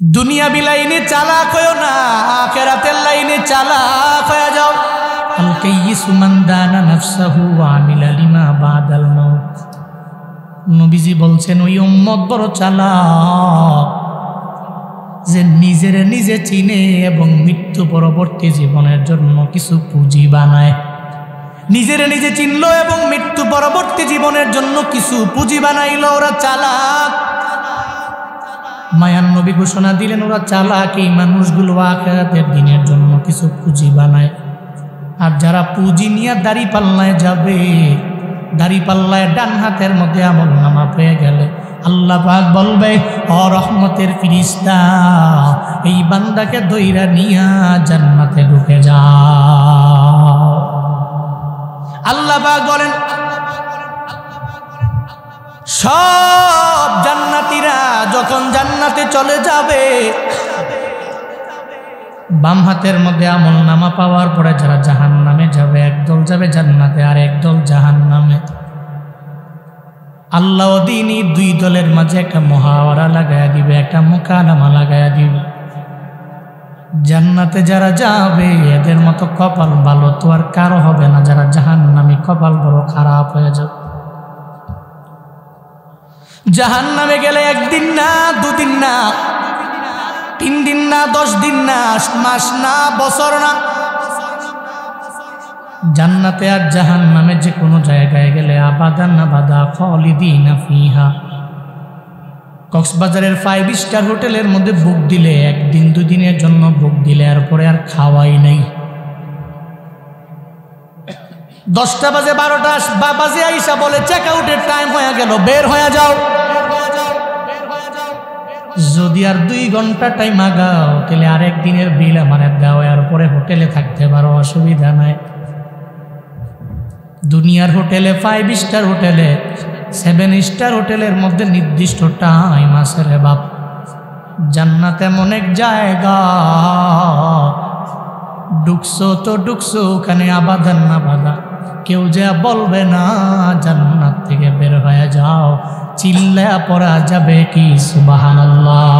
দুনিয়াবি লাইনে চালাক হয়ো না, আখিরাতের লাইনে চালাক হয়ে যাও। আল কাইয়িসু মান দানা নাফসাহু ওয়া আমিলা লিমা বাদাল মাউত। নবীজি বলছেন ওই উম্মত বড় চালাক যে নিজের নিজে চিনে এবং মৃত্যু পরবর্তী জীবনের জন্য কিছু পুঁজি বানায়। নিজের নিজে চিনলো এবং মৃত্যু পরবর্তী জীবনের জন্য কিছু পুঁজি বানাইলো, ওরা চালাক। মায়ান নবী ঘোষণা দিলেন ওরা চালাক, এই মানুষগুলো আখিরাতের দিনের জন্য কিছু পুঁজি বানায়। আর যারা পুঁজি নিয়ে দাড়ি পাল্লায় যাবে, দাড়ি পাল্লায় ডান হাতের মধ্যে আমলনামা পেয়ে গেলে আল্লাহ পাক বলবে ও রহমতের ফেরেশতা এই বান্দাকে দইরা নিয়া জান্নাতে ঢুকে যাও। আল্লাহ পাক বলেন সব জান্নাতীরা যখন জান্নাতে চলে যাবে, বাম হাতের মধ্যে আমলনামা পাওয়ার পরে যারা জাহান্নামে যাবে, একদল যাবে জান্নাতে আর একদল জাহান্নামে। আল্লাহ দিনই দুই দলের মাঝে একটা মুহাওয়ারা লাগায়া দিবে, একটা মুকালামা লাগায়া দিবে। জান্নাতে যারা যাবে এদের মতো কপাল ভালো তো আর কারো হবে না, যারা জাহান্নামী কপাল বড় খারাপ হয়ে যাবে। জাহান্নামে গেলে একদিন না, দুদিন না, 3 দিন না, 10 দিন না, মাস না, বছর না। জান্নাতে আর জাহান্নামে যে কোনো জায়গায় গেলে আবাদান আবাদা খালিদিনা ফিহা। কক্সবাজারের 5 স্টার হোটেলের মধ্যে বুক দিলে, একদিন দুদিনের জন্য বুক দিলে এরপরে আর খাওয়াই নেই। 10টা বাজে 12টা বাজে আইসা বলে চেক আউটের টাইম হয়ে গেল, বের হয়ে যাও। যদি আর 2 ঘন্টা টাইম আগাও তাহলে আরেক দিনের বিল আমার দাও, এরপরে হোটেলে থাকতে পারো, অসুবিধা নাই। দুনিয়ার হোটেলে 5 স্টার হোটেলে 7 স্টার হোটেলের মধ্যে নির্দিষ্ট টাইম আছে রে বাপ। জান্নাত এমন এক জায়গা, ঢুকছো তো ঢুকছো, ওখানে আবাদান না বাধা, কেউ যে বলবে না জান্নাত থেকে বের হয়ে যাও, চিল্লা পড়া যাবে কি সুবহানাল্লাহ।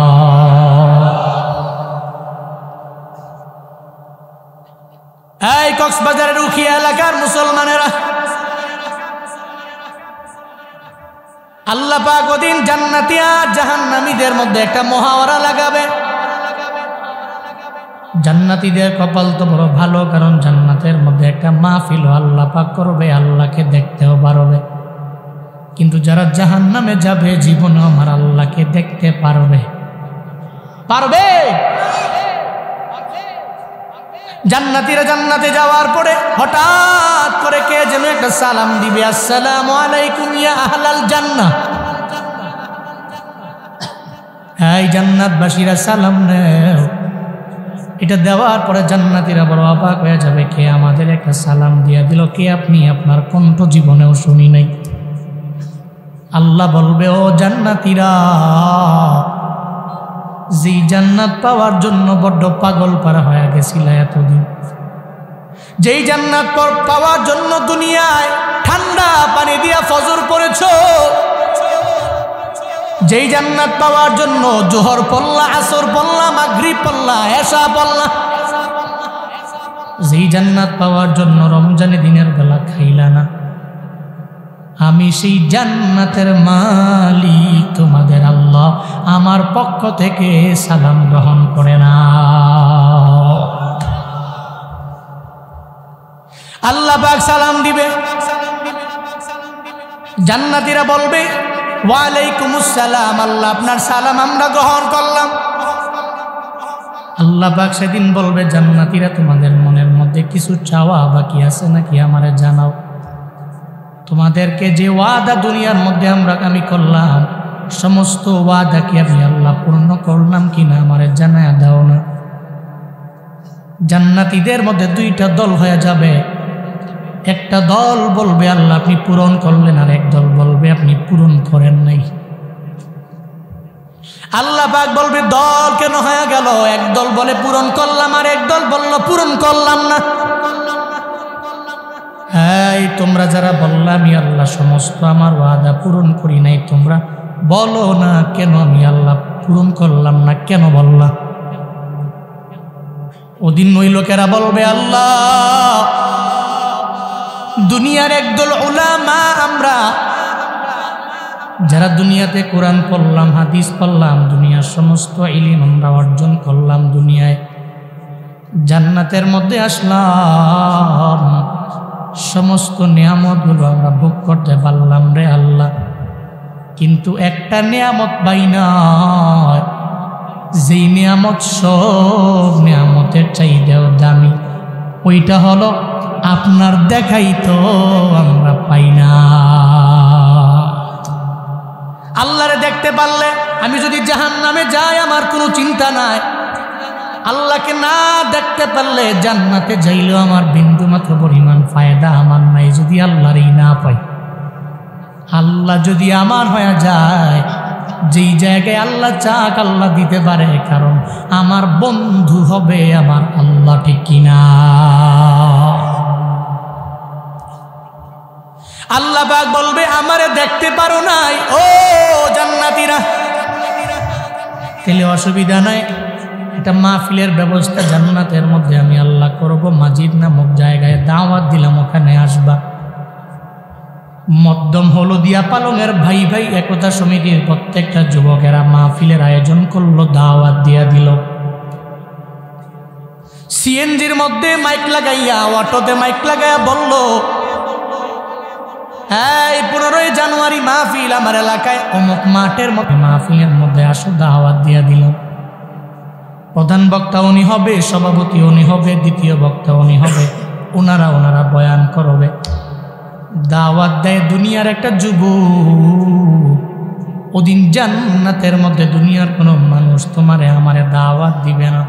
এই কক্সবাজারের উখিয়া এলাকার মুসলমানেরা, আল্লাহ পাক ওদিন জান্নাতি আর জাহান্নামীদের মধ্যে একটা মুহাওয়ারা লাগাবে। জান্নাতীদের কপাল তো বড় ভালো, কারণ জান্নাতের মধ্যে একটা মাহফিল আল্লাহ পাক করবে, আল্লাহকে দেখতেও পারবে। কিন্তু যারা জাহান্নামে যাবে জীবনে আমার আল্লাহকে দেখতে পারবে? পারবে? জান্নাতীরা জান্নাতে যাওয়ার পরে হঠাৎ করে কে যেন একটা সালাম দিবে, আসসালামু আলাইকুম ইয়া আহলাল জান্নাহ। এই জান্নাতবাসীরা সালাম নেও। এটা দেওয়ার পরে জান্নাতীরা বড় অবাক হয়ে যাবে, কে আমাদের একটা সালাম দিয়া দিল, কে আপনি? আপনার কণ্ঠ জীবনেও শুনি নাই। আল্লাহ বলবে ও জান্নাতীরা, যে জান্নাত পাওয়ার জন্য বড্ড পাগল পারা হয়ে গেছিল এতদিন, যেই জান্নাত পাওয়ার জন্য দুনিয়ায় ঠান্ডা পানি দিয়া ফজর পড়েছ, যেই জান্নাত পাওয়ার জন্য জোহর পড়লা, আসর পড়লা, মাগরিব পড়লা, এশা পড়লা, যেই জান্নাত পাওয়ার জন্য রমজানে দিনের বেলা খাইলা না, আমি সেই জান্নাতের মালিক তোমাদের আল্লাহ আমার পক্ষ থেকে সালাম গ্রহণ করে না। আল্লাহ পাক সালাম দিবে, জান্নাতীরা বলবে ওয়ালাইকুমুস সালাম, আল্লাহ আপনার সালাম আমরা গ্রহণ করলাম। আল্লাহ পাক সেদিন বলবে জান্নাতীরা তোমাদের মনের মধ্যে কিছু চাওয়া বাকি আছে নাকি আমারে জানাও। তোমাদেরকে যে ওয়াদা দুনিয়ার মধ্যে আমি করলাম, সমস্ত ওয়াদা কি আমি আল্লাহ পূর্ণ করলাম কিনা আমারে জানায়া দাও না। জান্নাতীদের মধ্যে 2টা দল হয়ে যাবে। একটা দল বলবে আল্লাহ আপনি পূরণ করলেন, আর এক দল বলবে আপনি পূরণ করেন নাই। আল্লাহ পাক বলবে দল কেন হয়ে গেল? এক দল বলে পূরণ করলাম, আর এক দল বলল পূরণ করলাম না। এই তোমরা যারা বললাম আমি আল্লাহ সমস্ত আমার ওয়াদা পূরণ করি নাই, তোমরা বলো না কেন আমি আল্লাহ পূরণ করলাম না, কেন বললা? ওদিন ওই লোকেরা বলবে, আল্লাহ, দুনিয়ার একদল উলামা আমরা, যারা দুনিয়াতে কোরআন পড়লাম, হাদিস পড়লাম, দুনিয়ার সমস্ত ইলম আমরা অর্জন করলাম, দুনিয়ায় জান্নাতের মধ্যে আসলাম, সমস্ত নিয়ামতগুলো আমরা ভোগ করতে পারলাম রে আল্লাহ, কিন্তু একটা নিয়ামত পাই না, যেই নিয়ামত সব নিয়ামতের চাইতেও দামি, ওইটা হলো আপনার দেখাই তো আমরা পাই না। আল্লাহরে দেখতে পারলে আমি যদি জাহান্নামে যাই আমার কোনো চিন্তা নাই, আল্লাহকে না দেখতে পারলে জান্নাতে যাইলেও আমার বিন্দু মাত্র পরিমাণ ফায়দা আমার নাই, যদি আল্লাহরই না পাই। আল্লাহ যদি আমার হয়ে যায়, যেই জায়গায় আল্লাহ চাক আল্লাহ দিতে পারে, কারণ আমার বন্ধু হবে আমার আল্লাহ, ঠিক কিনা? আল্লাহ পাক বলবে, আমারে দেখতে পারো নাই ও জান্নাতীরা, তাহলে অসুবিধা নাই, এটা মাহফিলের ব্যবস্থা জান্নাতের মধ্যে আমি আল্লাহ করব, মাজিদ নামক জায়গায় দাওয়াত দিলাম, ওখানে আসবা। মধ্যম হলদিয়া পালংয়ের ভাই ভাই একতা সমিতির প্রত্যেকটা যুবকেরা মাহফিলের আয়োজন করলো, দাওয়াত দিয়া দিল। সিএনজির মধ্যে মাইক লাগাইয়া, অটোতে মাইক লাগাইয়া বলল, এই 15 জানুয়ারি মাহফিল আমার এলাকায় অমুক মাঠের মধ্যে, মাহফিলের মধ্যে আসো, দাওয়াত দিয়া দিল। প্রধান বক্তা উনি হবে, সভাপতি উনি হবে, দ্বিতীয় বক্তা উনি হবে, ওনারা বয়ান করবে। দাওয়াত দেয় দুনিয়ার একটা যুবক, ওদিন জান্নাতের মধ্যে দুনিয়ার কোনো মানুষ তোমারে আমারে দাওয়াত দিবে না,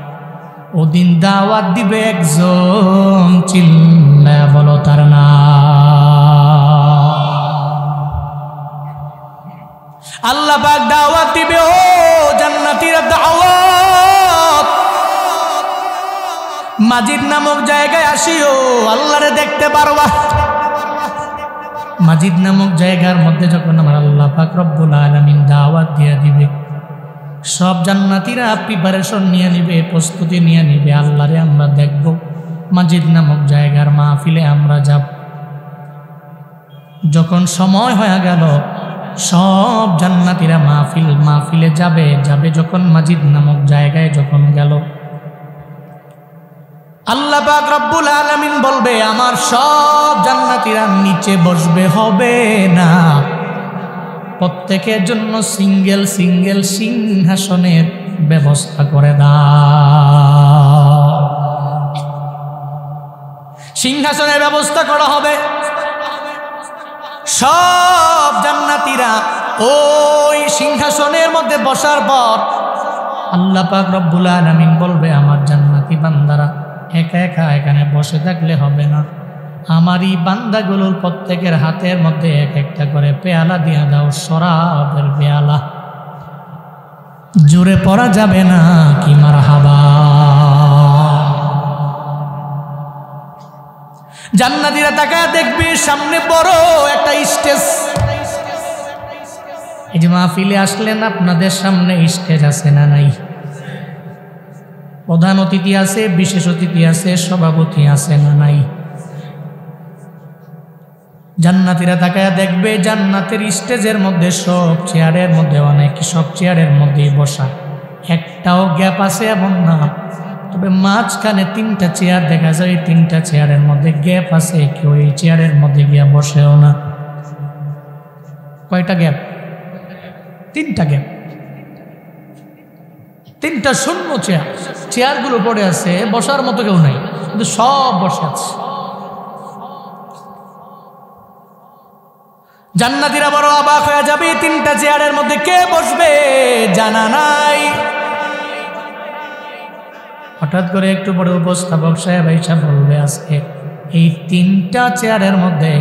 ওদিন দাওয়াত দিবে একজন, চিল্লায়া বলো তার নাম। আল্লাহ পাক দাওয়াত দিবে, ও জান্নাতীরা দাওয়াত, মাজিদ নামক জায়গায় আসিও, আল্লাহরে দেখতে পারবা। মাজিদ নামক জায়গার মধ্যে যখন আমার আল্লাহ পাক রব্বুল আলামিন দাওয়াত দিয়ে দিবে, সব জান্নাতীরা প্রিপারেশন নিয়ে নিবে, প্রস্তুতি নিয়ে নিবে, আল্লাহরে আমরা দেখব। মাজিদ নামক জায়গার মাহফিলে আমরা যাব। যখন সময় হয়ে গেল, সব জান্নাতীরা মাহফিলে যাবে। যখন মাজিদ নামক জায়গায় যখন গেল, আল্লাহ পাক রব্বুল আলামিন বলবে, আমার সব জান্নাতীরা নিচে বসবে, হবে না, প্রত্যেকের জন্য সিঙ্গেল সিঙ্গেল সিংহাসনের ব্যবস্থা করে দাও। সিংহাসনের ব্যবস্থা করা হবে। সব জান্নাতীরা ওই সিংহাসনের মধ্যে বসার পর আল্লাহ পাক রব্বুল আলামিন বলবে, আমার জান্নাতি বান্দারা একা একা এখানে বসে থাকলে হবে না, আমারই বান্দাগুলোর প্রত্যেকের হাতের মধ্যে এক একটা করে পেয়ালা দিয়ে দাও, শরাবের পেয়ালা। জোরে পড়া যাবে না কি মারহাবা। জান্নাতীরা তাকায় দেখবে সামনে বড় একটা স্টেজ। এই যে মাহফিলে আসলেন, আপনাদের সামনে স্টেজ আছে না নাই? প্রধান অতিথি আছে, বিশেষ অতিথি আছে, সভাপতি আছে না নাই? জান্নাতীরা তাকায় দেখবে জান্নাতের স্টেজের মধ্যে সব চেয়ারের মধ্যে সব চেয়ারের মধ্যেই বসা, একটাও গ্যাপ আছে এমন না, তবে মাঝখানে 3টা চেয়ার দেখা যায়, 3টা চেয়ারের মধ্যে গ্যাপ আছে, কেউ এই চেয়ারের মধ্যে গিয়া বসেও না। কয়টা গ্যাপ? 3টা গ্যাপ, 3টা শূন্য চেয়ার। চেয়ারগুলো পড়ে আছে, বসার মতো কেউ নাই, কিন্তু সব বসে আছে। জান্নাতীরা বড় অবাক হয়ে যাবে, 3টা চেয়ারের মধ্যে কে বসবে জানা নাই। হঠাৎ করে একটু বড় উপস্থাপক সাহেব আইসা বলবে, আজকে এই 3টা চেয়ারের মধ্যে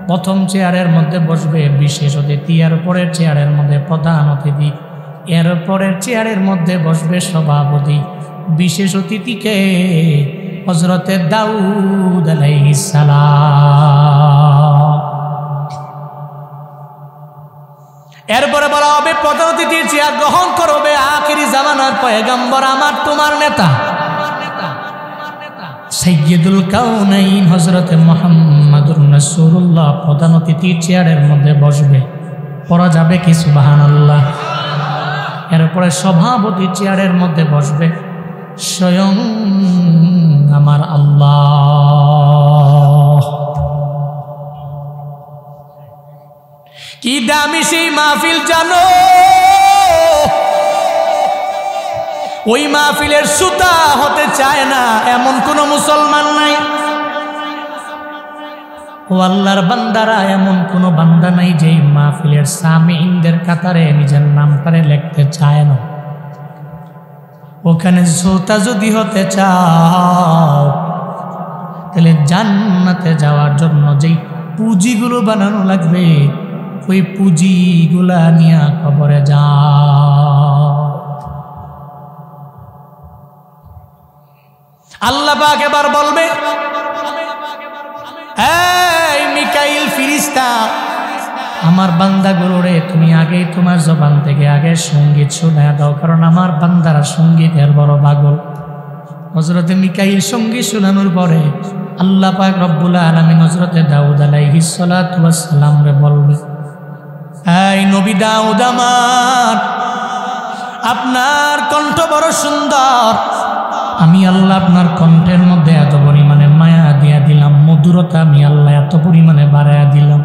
প্রথম চেয়ারের মধ্যে বসবে বিশেষ অতিথি, এর পরের চেয়ারের মধ্যে প্রধান অতিথি, এর পরের চেয়ারের মধ্যে বসবে সভাপতি। বিশেষ অতিথিকে হযরতে দাউদ আলাইহিস সালাম। এরপরে বলা হবে প্রধান অতিথির চেয়ার গ্রহণ করবে আখিরি জামানার পয়গম্বর আমার তোমার নেতা সাইয়্যিদুল কাউনাইন হযরতে মুহাম্মাদুর রাসূলুল্লাহ প্রধান অতিথির চেয়ারের মধ্যে বসবে। পড়া যাবে কি সুবহানাল্লাহ? এরপরে সভাপতি চেয়ারের মধ্যে বসবে স্বয়ং আমার আল্লাহ। কি দামি সেই মাহফিল জানো? ওই মাহফিলের সুতা হতে চায় না এমন কোন মুসলমান নাই। ও আল্লাহর বান্দারা, এমন কোন বান্দা নাই যে মাহফিলের সামিঈনদের কাতারে নিজের নামটারে লিখতে চায় না। ওখানে শ্রোতা যদি হতে চাও তাহলে জান্নাতে যাওয়ার জন্য যেই পুঁজিগুলো বানানো লাগবে ওই পুঁজিগুলা নিয়ে কবরে যাও। আল্লাহ পাক এবার বলবে, এই মিকাইল ফিরিস্তা, আমার বান্দাগুলোরে তুমি আগেই তোমার জবান থেকে আগে সঙ্গীত শোনায় দাও, কারণ আমার বান্দারা সঙ্গীতের বড় পাগল। হযরতে মিকাইল সঙ্গীত শোনানোর পরে আল্লাহ পাক রব্বুল আলামিন হযরতে দাউদ আলাইহিস সালাতু ওয়াস সালাম রে বলবে, এই নবী দাউদ আমার, আপনার কণ্ঠ বড় সুন্দর, আমি আল্লাহ আপনার কণ্ঠের মধ্যে এত পরিমাণে মায়া দিয়া দিলাম, মধুরতা আমি আল্লাহ এত পরিমাণে বাড়াইয়া দিলাম।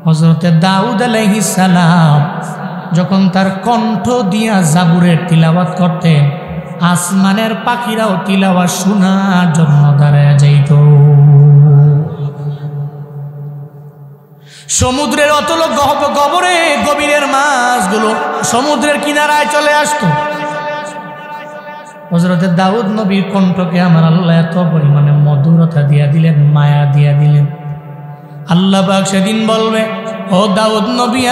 হযরতে দাউদ আলাইহিস সালাম যখন তার কণ্ঠ দিয়া জাবুরের তিলাওয়াত করতেন, আসমানের পাখিরাও তিলাওয়াত শোনার জন্য দাঁড়ায় যাইত। সমুদ্রের অতল গহ্বরে গভীরের মাছগুলো সমুদ্রের কিনারায় চলে আসতো। হযরতে দাউদ নবীর কণ্ঠকে আমার আল্লাহ এত পরিমাণে মধুরতা দিয়া দিলেন, মায়া দিয়া দিলেন। আল্লাহ পাক সেদিন বলবে, ও দাউদ নবী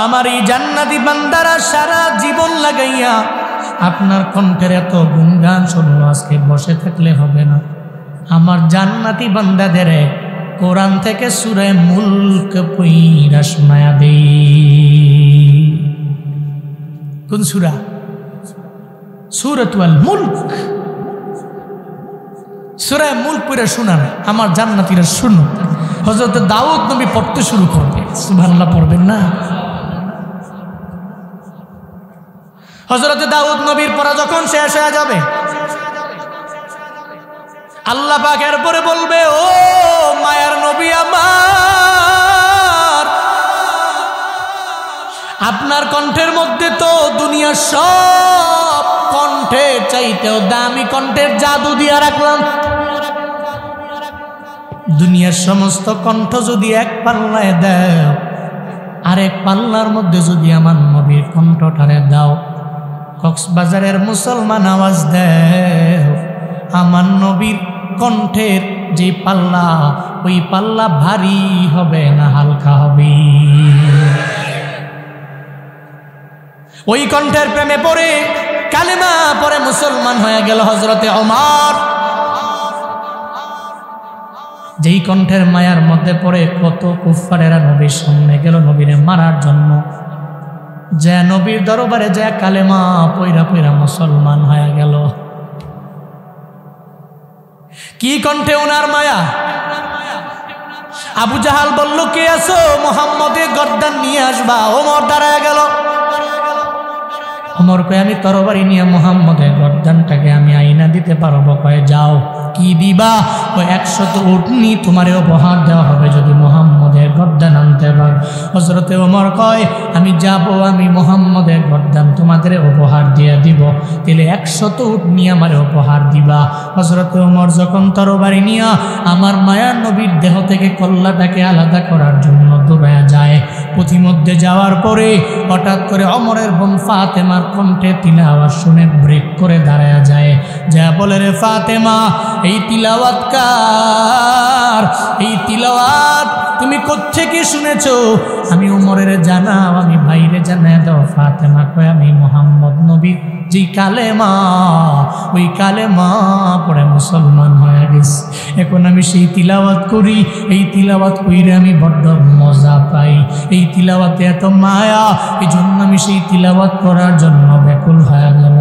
আমার এই জান্নাতি বান্দারা সারা জীবন লাগাইয়া আপনার কণ্ঠের এত গুণগান শুনলো, আজকে বসে থাকলে হবে না। আমার জান্নাতি বান্দাদের কোরআন থেকে সূরা মুলক পড়া শোনায়া দেই। কোন সূরা? সূরাতুল মুলক। সূরা মুলক পড়া শোনান আমার জান্নাতীরা শুনুন। হযরত দাউদ নবী পড়তে শুরু করবে, সুবহানাল্লাহ পড়বেন না? হযরত দাউদ নবীর পড়া যখন শেষ হয়ে যাবে, আল্লাহ পাক এরপরে বলবে, ও মায়ার নবী আমার, আপনার কণ্ঠের মধ্যে তো দুনিয়ার সব কণ্ঠের চাইতেও দামি কণ্ঠের জাদু দিয়া রাখলাম। দুনিয়ার সমস্ত কণ্ঠ যদি এক পাল্লায় দাও, আরেক পাল্লার মধ্যে যদি আমার নবীর কণ্ঠটারে দাও, কক্সবাজারের মুসলমান আওয়াজ দেও, আমার নবীর কণ্ঠের যে পাল্লা, ওই পাল্লা ভারী হবে না হালকা হবে। ওই কণ্ঠের প্রেমে পড়ে কালেমা পরে মুসলমান হয়ে গেল হযরতে ওমর। যেই কণ্ঠের মায়ার মধ্যে পড়ে কত কুফারেরা নবীর সামনে গেল নবীরে মারার জন্য, যে নবীর দরবারে যে কালেমা পয়রা পয়রা মুসলমান হয়ে গেল। কি কণ্ঠে ওনার মায়া! আবু জাহাল বলল, কে আছো? মুহাম্মদের গর্দান নিয়ে আসবা। ওমর দাঁড়ায় গেল। ওমর কয়, আমি তরবারি নিয়ে মুহাম্মদের গর্দানটাকে আমি আইনা দিতে পারবো। কয়, যাও। কি দিবা? ওই 100 উটনি তোমারে উপহার দেওয়া হবে যদি মুহাম্মদের গর্দান আনতে পারো। হযরতে ওমর কয়, আমি যাব, আমি মুহাম্মদের গর্দান তোমাদের উপহার দিয়ে দিব, তাহলে 100 উটনি আমার উপহার দিবা। হযরতে ওমর যখন তরবারি নিয়ে আমার মায়ার নবীর দেহ থেকে কল্লাটাকে আলাদা করার জন্য দৌড়ায় যায়, পথিমধ্যে যাওয়ার পরে হঠাৎ করে ওমরের বোন ফাতেমার কণ্ঠে তিলাওয়াত শুনে ব্রেক করে দাঁড়ায় যায়, যা বলে, রে ফাতেমা, এই তিলাওয়াত কার? এই তিলাওয়াত তুমি কোত্থেকে শুনেছো? আমি ওমরের জানাও, আমি বাইরে জানাই দাও। ফাতেমা কয় আমি মুহাম্মদ নবীর যেই কালেমা, ওই কালেমা পড়ে মুসলমান হয়ে গেছে। এখন আমি সেই তিলাওয়াত করি, এই তিলাওয়াত কইরে আমি বড্ড মজা পাই, এই তিলাওয়াতে এত মায়া, এই জন্য আমি সেই তিলাওয়াত করার জন্য ব্যাকুল হয়ে গেল।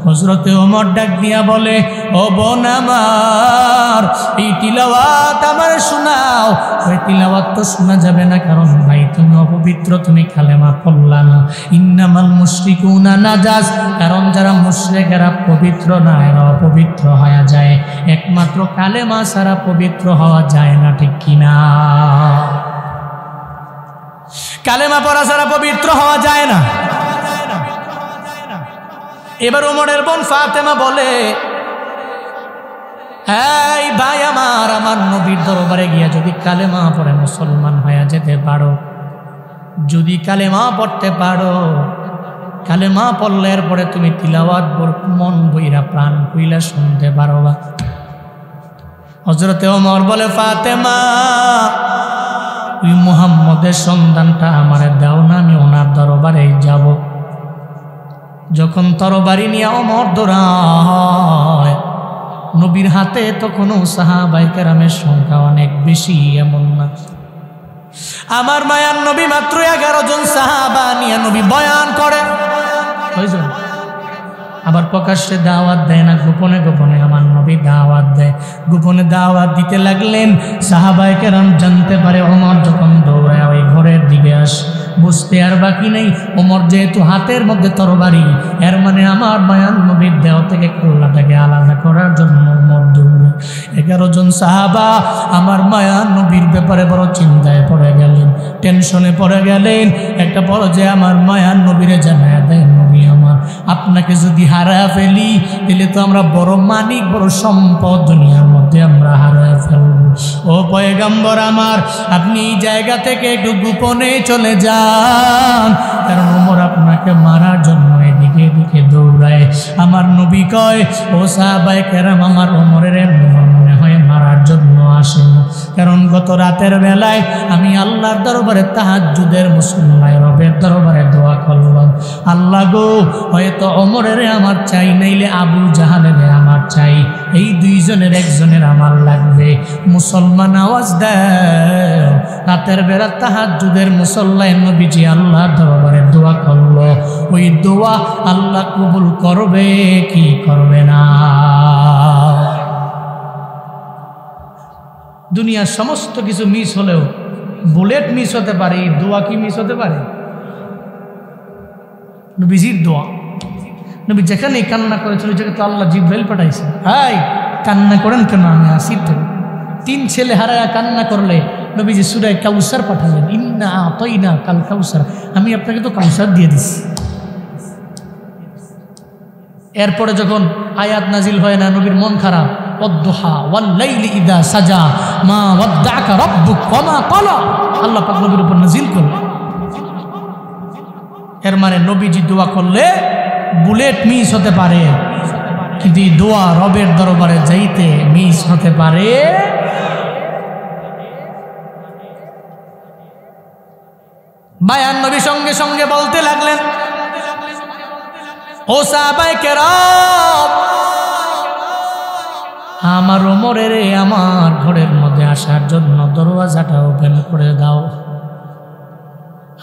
হযরতে ওমর ডাক দিয়া বলে, ও বোন আমার, এই তিলাওয়াত আমার শোনাও। ওই তিলাওয়াত তো শোনা যাবে না, কারণ ভাই তুমি অপবিত্র, তুমি কালেমা পড়লা না। ইন্নামাল মুশরিকুনা নাজাস, কারণ যারা মুশরিক এরা পবিত্র না, এরা অপবিত্র হয়ে যায়। একমাত্র কালেমা ছাড়া পবিত্র হওয়া যায় না, ঠিক কিনা? কালেমা পড়া ছাড়া পবিত্র হওয়া যায় না। এবার ওমরের বোন ফাতেমা বলে, এই ভাই আমার, আমার নবীর দরবারে গিয়া যদি কালেমা পড়ে মুসলমান হয়ে যেতে পারো, যদি কালেমা পড়তে পারো, কালেমা পড়লে এরপরে তুমি তিলাওয়াত মন বইরা প্রাণ কইলা শুনতে পারবা। হযরতে ওমর বলে, ফাতেমা ওই মুহাম্মদের সন্তানটা আমারে দাও না, আমি ওনার দরবারে যাব। যখন তরবারি নিয়ে ওমর দৌড়ায়, নবীর হাতে তখনও সাহাবায়ে কেরামের সংখ্যা অনেক বেশি, এমন না। আমার মায়ার নবী মাত্র 11 জন সাহাবা নিয়ে নবী বয়ান করে। কয়জন? আবার প্রকাশ্যে দাওয়াত দেয় না, গোপনে গোপনে আমার নবী দাওয়াত দেয়। গোপনে দাওয়াত দিতে লাগলেন। সাহাবায়ে কেরাম জানতে পারে ওমর যখন দৌড়ায় ওই ঘরের দিকে আসে, বুঝতে আর বাকি নেই ওমর যেহেতু হাতের মধ্যে তরবারি, এর মানে আমার মায়ার নবীর দেহ থেকে কল্লাটাকে আলাদা করার জন্য ওমর দৌড়ে। 11 জন সাহাবা আমার মায়ার নবীর ব্যাপারে বড় চিন্তায় পড়ে গেলেন, টেনশনে পড়ে গেলেন। একটা পর্যায়ে আমার মায়ার নবীরে জানায় দেয়, নবী আমার, আপনাকে যদি হারায় ফেলি তাহলে তো আমরা বড় মানিক, বড় সম্পদ দুনিয়ার মধ্যে আমরা হারায় ফেলব। ও পয়গম্বর আমার, আপনি এই জায়গা থেকে একটু গোপনে চলে যান, কারণ ওমর আপনাকে মারার জন্য এদিকে এদিকে দৌড়ায়। আমার নবী কয়, ও সাহাবায়ে কেরাম, আমার ওমরের মনে হয় মারার জন্য আসেন, কারণ গত রাতের বেলায় আমি আল্লাহর দরবারে তাহাজ্জুদের মুসল্লায় রবের দরবারে দোয়া করলাম, আল্লাহ গো, হয়তো ওমরের আমার চাই, নাইলে আবু জাহালের আমার চাই, এই দুইজনের একজনের আমার লাগবে। মুসলমান আওয়াজ দেয়, রাতের বেলা তাহাজ্জুদের মুসল্লায় নবীজি আল্লাহর দরবারে দোয়া করলো। ওই দোয়া আল্লাহ কবুল করবে কি করবে না? দুনিয়ার সমস্ত কিছু মিস হলেও বুলেট মিস হতে পারে, এই দোয়া কি মিস হতে পারে? নবীজির দোয়া, নবী যেখানেই কান্না করেছিল ওই জায়গায় তো আল্লাহ জিব্রাইল পাঠাইছে, এই কান্না করেন কেন, আমি আসি তো। 3 ছেলে হারায়া কান্না করলে নবীজি সূরা কাউসার পাঠালেন, ইন্না আতাইনা কাল কাউসার, আমি আপনাকে তো কাউসার দিয়ে দিছি। এরপরে যখন আয়াত নাজিল হয় না, নবীর মন খারাপ, ওয়াদ-দুহা ওয়াল-লাইলি ইযা সাজা মা ওয়াদ্দাআকা রাব্বুক ওয়া মা ক্বালা, আল্লাহ পাক নবীর উপর নাজিল করলেন। এর মানে নবীজি দোয়া করলে বুলেট মিস হতে পারে, কিন্তু দোয়া রবের দরবারে যাইতে মিস হতে পারে। বায়ান নবী সঙ্গে সঙ্গে বলতে লাগলেন, ও সাহাবায়ে কেরাম, আমার ওমরের আমার ঘরের মধ্যে আসার জন্য দরওয়াজাটা ওপেন করে দাও,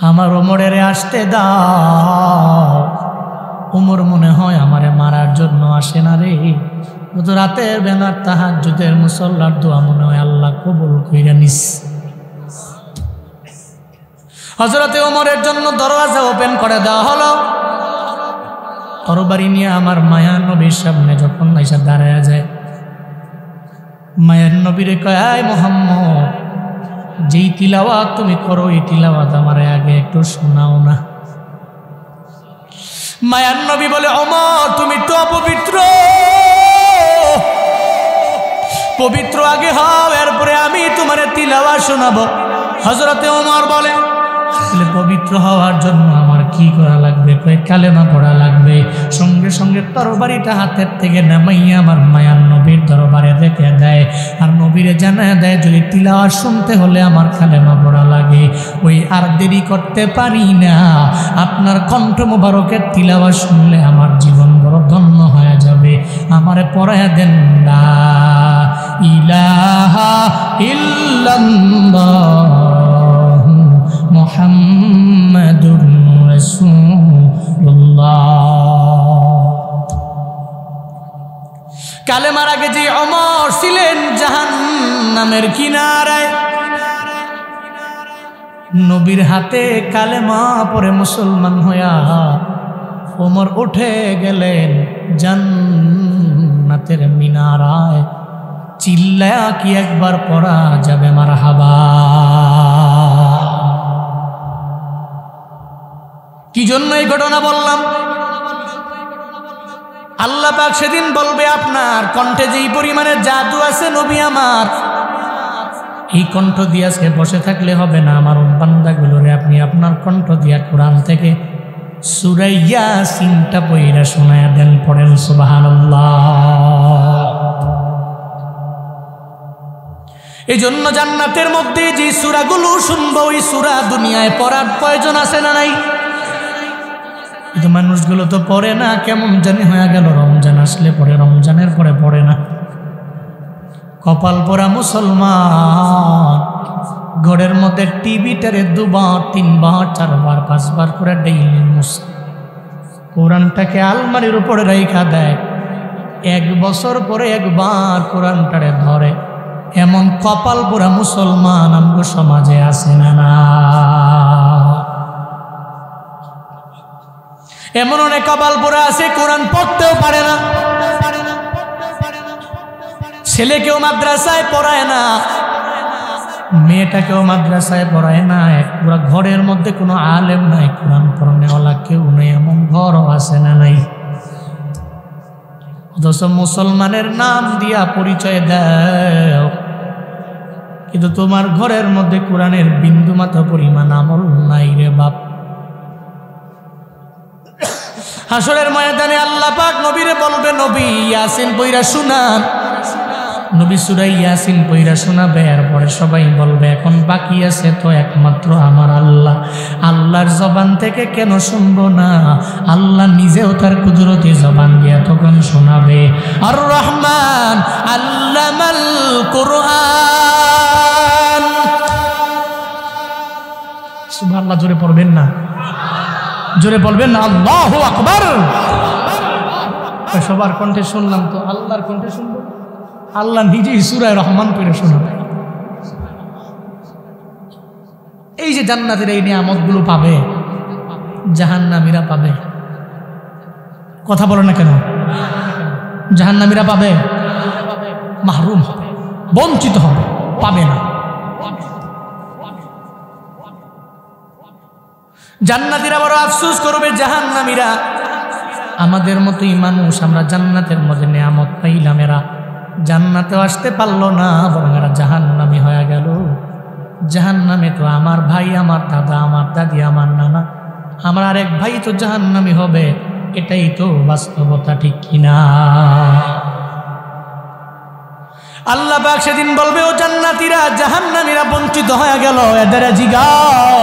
আমার ওমরের আসতে দাও। ওমর মনে হয় আমারে মারার জন্য আসে না রে, গত রাতের বেলার তাহাজ্জুদের মুসল্লার দোয়া মনে হয় আল্লাহ কবুল কইরা নিস। হযরতে ওমরের জন্য দরওয়াজা ওপেন করে দেওয়া হলো। তরবারি নিয়ে আমার মায়ার নবীর সামনে যখন এসে দাঁড়ায় যায়, মায়ার নবীরে কয়, আয় মুহাম্মদ, যেই তিলাওয়াত তুমি করো এই তিলাওয়াত আমার আগে একটু শোনাও না। মায়ার নবী বলে, ওমর তুমি তো অপবিত্র, পবিত্র আগে হও, এরপরে আমি তোমার তিলাওয়াত শোনাবো। হযরতে ওমর বলে, পবিত্র হওয়ার জন্য আমার কি করা লাগবে কই কালেমা পড়া লাগবে। সঙ্গে সঙ্গে তরবারিটা হাতের থেকে নামাইয়া আমার মায়ার নবীর দরবারে রেখে দেয়, আর নবীরে জানায় দেয় যদি তিলাওয়াত শুনতে হলে আমার কালেমা পড়া লাগে। ওই আর দেরি করতে পারি না, আপনার কণ্ঠ মোবারকের তিলাওয়াত শুনলে আমার জীবন বড় ধন্য হয়ে যাবে, আমারে পড়ায়া দেন না ইলাহা ইল্লাল্লাহ মুহাম্মাদুর রাসূলুল্লাহ। কালেমার আগে যে ওমর ছিলেন জাহান্নামের কিনারায়, নবীর হাতে কালেমা পড়ে মুসলমান হইয়া ওমর উঠে গেলেন জান্নাতের মিনারায়। চিল্লায়া কি একবার পড়া যাবে মারহাবা? কি জন্য এই ঘটনা বললাম? আল্লাহ পাক সেদিন বলবে আপনার কণ্ঠে যেই পরিমাণে জাদু আছে নবী আমার, এই কণ্ঠ দিয়ে আজকে বসে থাকলে হবে না, আমার বান্দাগুলোরে আপনি আপনার কণ্ঠ দিয়া কোরআন থেকে সূরা ইয়াসিনটা পড়া শোনায়া দেন। পড়েন সুবহানাল্লাহ। এই জন্য জান্নাতের মধ্যে যে সূরাগুলো শুনবো ওই সূরা দুনিয়ায় পড়ার প্রয়োজন আছে না নাই? কিন্তু মানুষগুলো তো পড়ে না, কেমন জানি হয়ে গেল, রমজান আসলে পড়ে, রমজানের পরে পড়ে না। কপাল পোড়া মুসলমান, ঘরের মধ্যে টিভিটারে 2 বার 3 বার 4 বার 5 বার করে ডেইলি মুছে কোরআনটাকে আলমারির উপরে রেখা দেয়, 1 বছর পরে একবার কোরআনটারে ধরে। এমন কপাল পোড়া মুসলমান আমগো সমাজে আছে না না? এমন অনেক কপাল পোড়া আছে কোরআন পড়তেও পারে না, ছেলেকেও মাদ্রাসায় পড়ায় না, মেয়েটাকেও মাদ্রাসায় পড়ায় না, পুরা ঘরের মধ্যে কোনো আলেম নাই, কোরআন পড়ানেওয়ালা কেউ নেই, এমন ঘরও আছে না নাই? অথচ মুসলমানের নাম দিয়া পরিচয় দাও, কিন্তু তোমার ঘরের মধ্যে কোরআনের বিন্দু মাত্র পরিমাণ আমল নাই রে বাপ। হাসরের ময়দানে আল্লাহ পাক নবীরে বলবে, নবী ইয়াসিন পইরা শুনান। নবী সূরা ইয়াসিন পইরা শোনাবে, এরপরে সবাই বলবে এখন বাকি আছে তো একমাত্র আমার আল্লাহ। আল্লাহর জবান থেকে কেন শুনবো না? আল্লাহ নিজেও তার কুদরতি জবান দিয়ে তখন শোনাবে। আর রহমান আল্লামাল কুরআন। সুবহানাল্লাহ, জোরে পড়বেন না, জোরে বলবেন না আল্লাহু আকবার। সবার কণ্ঠে শুনলাম তো আল্লাহর কণ্ঠে শুনবো? আল্লাহ নিজেই সূরা রহমান পড়ে শোনাবে। এই যে জান্নাতের এই নিয়ামতগুলো পাবে, জাহান্নামীরা পাবে। কথা বলো না কেন? জাহান্নামীরা পাবে, মাহরুম হবে, বঞ্চিত হবে, পাবে না। জান্নাতীরা বড় আফসোস করবে, জাহান্নামীরা আমাদের মতোই মানুষ, আমরা জান্নাতের মধ্যে নিয়ামত পাইলাম, এরা জান্নাতেও আসতে পারলো না, বরং এরা জাহান্নামী হয়ে গেল। জাহান্নামে তো আমার ভাই, আমার দাদা, আমার দাদি, আমার নানা, আমার আরেক ভাই তো জাহান্নামী হবে, এটাই তো বাস্তবতা, ঠিক কিনা? আল্লাহ পাক সেদিন বলবে, ও জান্নাতীরা, জাহান্নামীরা বঞ্চিত হয়ে গেল, এদের জিগাও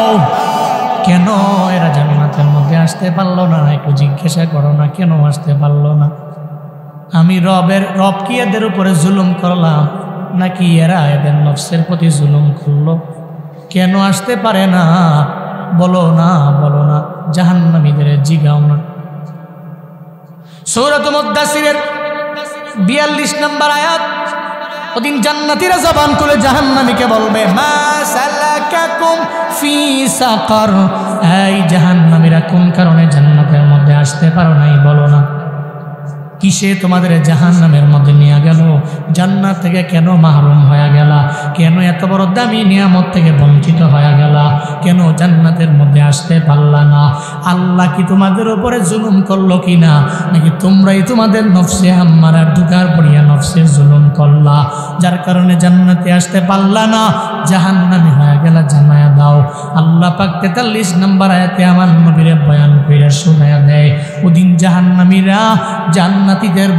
কেন এরা জান্নাতের মধ্যে আসতে পারলো না? একটু জিজ্ঞাসা করো না, কেন আসতে পারলো না? আমি রব কি এদের উপরে জুলুম করলাম, নাকি এরা এদের নফসের প্রতি জুলুম করলো? কেন আসতে পারে না? বলো না, বলো না, জাহান্নামীদের জিগাও না। সূরাত মুদ্দাসিরের 42 নম্বর আয়াত। ওদিন জান্নাতীরা জবান খুলে জাহান্নামীকে বলবে, মা সালাকাকুম ফি সাকার। এই জাহান্নামীরা কোন কারণে জান্নাতের মধ্যে আসতে পারো নাই বলো না? কিসে তোমাদের জাহান্নামের মধ্যে নিয়ে গেল? জান্নাত থেকে কেন মাহরুম হয়ে গেলা? কেন এত বড় দামি নিয়ামত থেকে বঞ্চিত হয়ে গেলা? কেন জান্নাতের মধ্যে আসতে পারলা না? আল্লাহ কি তোমাদের উপরে জুলুম করলো কিনা, নাকি তোমরাই তোমাদের নফসে আম্মারার ধোঁকার পড়িয়া নফসে জুলুম করলা, যার কারণে জান্নাতে আসতে পারলা না, জাহান্নামে হয়ে গেলা? জানায়া দাও। আল্লাহ পাক 43 নম্বর আয়াতে আমার নবীরে বয়ান কইরা শোনায়া দেয়, ওদিন জাহান্নামীরা জান্নাতীদের